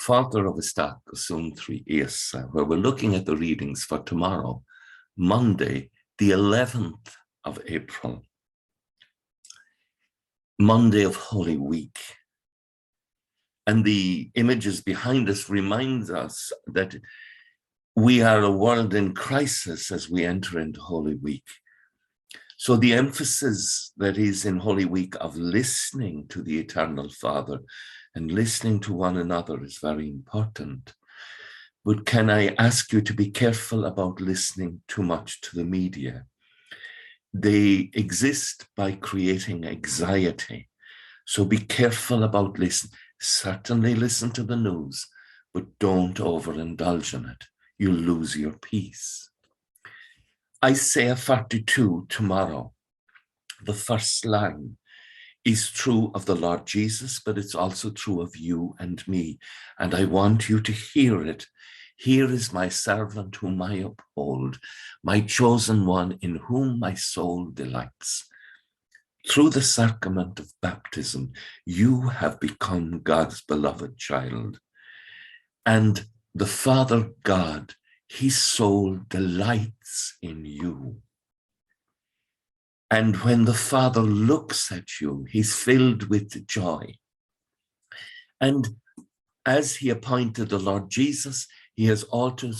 folklore of Suantraí Íosa, where we're looking at the readings for tomorrow, Monday, the 11th of April, Monday of Holy Week. And the images behind us remind us that we are a world in crisis as we enter into Holy Week. So the emphasis that is in Holy Week of listening to the Eternal Father and listening to one another is very important. But can I ask you to be careful about listening too much to the media? They exist by creating anxiety. So be careful about listening. Certainly listen to the news, but don't overindulge in it. You'll lose your peace. Isaiah 42 tomorrow, the first line, is true of the Lord Jesus, but it's also true of you and me. And I want you to hear it. Here is my servant whom I uphold, my chosen one in whom my soul delights. Through the sacrament of baptism, you have become God's beloved child. And the Father God, his soul delights in you. And when the Father looks at you, he's filled with joy. And as he appointed the Lord Jesus, he has also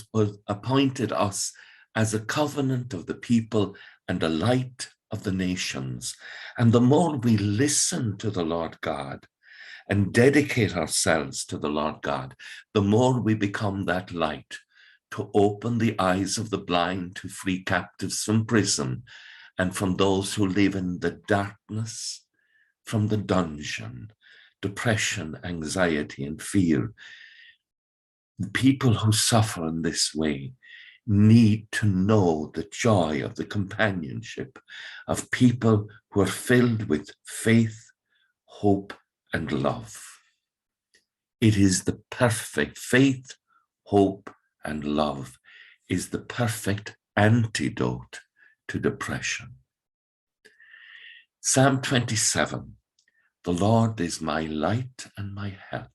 appointed us as a covenant of the people and a light of the nations. And the more we listen to the Lord God and dedicate ourselves to the Lord God, the more we become that light to open the eyes of the blind, to free captives from prison, and from those who live in the darkness, from the dungeon, depression, anxiety, and fear. The people who suffer in this way need to know the joy of the companionship of people who are filled with faith, hope, and love. It is the perfect faith, hope, and love is the perfect antidote to depression. Psalm 27, the Lord is my light and my help.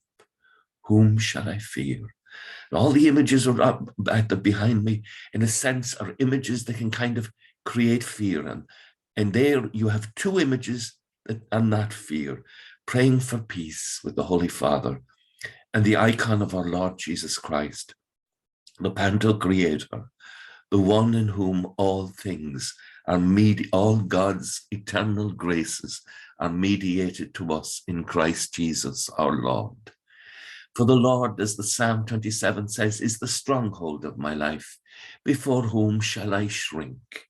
Whom shall I fear? And all the images are up behind me, in a sense, are images that can kind of create fear. And there you have two images that are not fear. Praying for peace with the Holy Father and the icon of our Lord Jesus Christ, the Panto Creator, the one in whom all things are all God's eternal graces are mediated to us in Christ Jesus our Lord. For the Lord, as the Psalm 27 says, is the stronghold of my life. Before whom shall I shrink?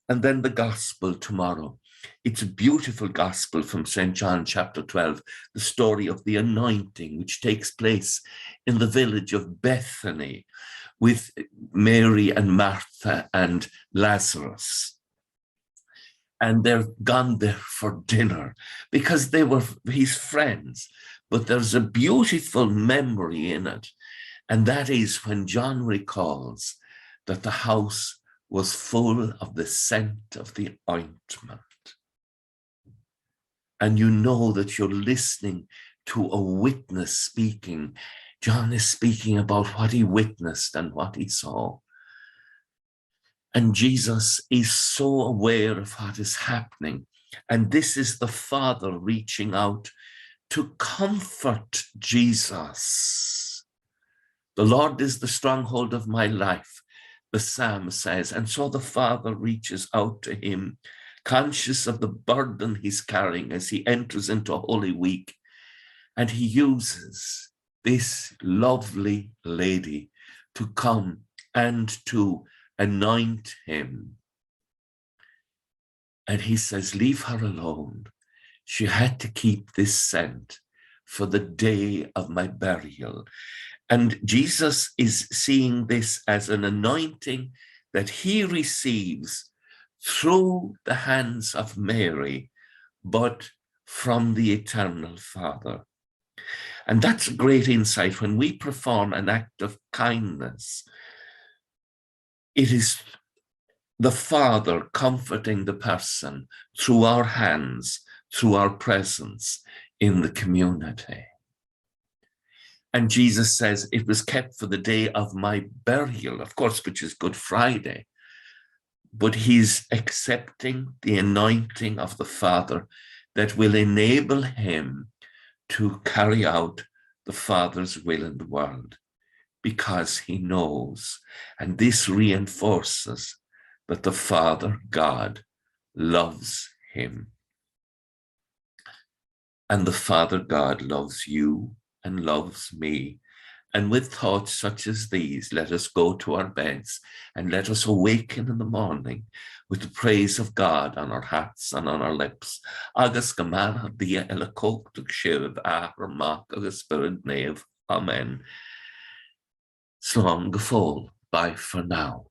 And then the gospel tomorrow. It's a beautiful gospel from St. John chapter 12, the story of the anointing, which takes place in the village of Bethany with Mary and Martha and Lazarus. And they're gone there for dinner because they were his friends. But there's a beautiful memory in it. And that is when John recalls that the house was full of the scent of the ointment. And you know that you're listening to a witness speaking. John is speaking about what he witnessed and what he saw. And Jesus is so aware of what is happening. And this is the Father reaching out to comfort Jesus. The Lord is the stronghold of my life, the psalm says. And so the Father reaches out to him, conscious of the burden he's carrying as he enters into Holy Week. And he uses this lovely lady to come and to anoint him. And he says, leave her alone. She had to keep this scent for the day of my burial. And Jesus is seeing this as an anointing that he receives through the hands of Mary, but from the Eternal Father. And that's a great insight. When we perform an act of kindness, it is the Father comforting the person through our hands, through our presence in the community. And Jesus says, it was kept for the day of my burial, of course, which is Good Friday. But he's accepting the anointing of the Father that will enable him to carry out the Father's will in the world, because he knows, and this reinforces that the Father, God, loves him. And the Father, God, loves you and loves me. And with thoughts such as these, let us go to our beds and let us awaken in the morning with the praise of God on our hearts and on our lips. Agus gamana dia elakok tuk shiv ahar mak agus spirit nave. Amen. Slán go fóill. Bye for now.